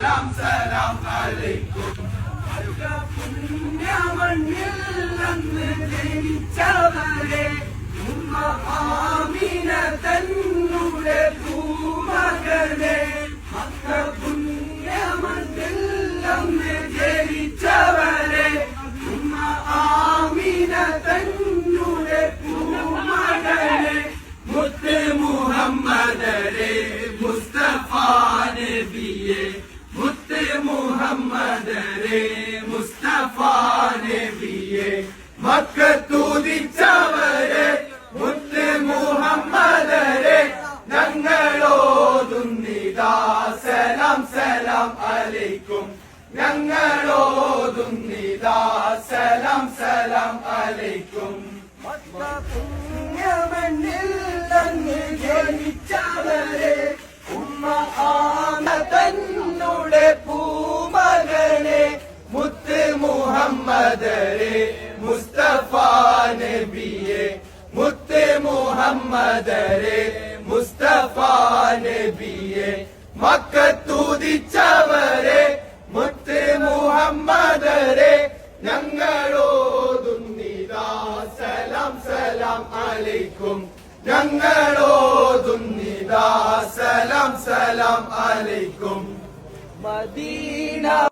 സലാം അലൈക്കും. പുണ്യമണ്ണിൽ അന്ന് ജനിച്ചവരെ ഉമ്മ ആമിന തന്നുടെ പൂമകനെ. മക്ക പുണ്യമണ്ണിൽ അന്ന് ജനിച്ചവരെ ഉമ്മ ആമിന തന്നുടെ പൂമകനെ. മുത്ത് മുഹമ്മദരെ മുസ്തഫ നബിയെ. മുത്ത് മുഹമ്മദരെ മുസ്തഫ നബിയെ. മക്കത്തുദിച്ചവരെ മുത്ത് മുഹമ്മദരെ ഞങ്ങളോതുന്നിതാ സലാം സലാം അലൈക്കും. ഞങ്ങളോതുന്നിതാ സലാം സലാം അലൈക്കും. പുണ്യമണ്ണിൽ അങ്ങ് ജനിച്ചവരെ ഉമ്മ ആമിന തന്നുടെ പൂമകനെ. മുത്ത് മുഹമ്മദരെ മുസ്തഫ നബിയെ. മുത്ത് മുഹമ്മദരെ മുസ്തഫ നബിയെ. മക്കത്തുദിച്ചവരെ മുത്ത് മുഹമ്മദരെ ഞങ്ങളോതുന്നിതാ സലാം സലാം അലൈക്കും. ഞങ്ങളോതുന്നിതാ സലാം സലാം അലൈക്കും. മദീന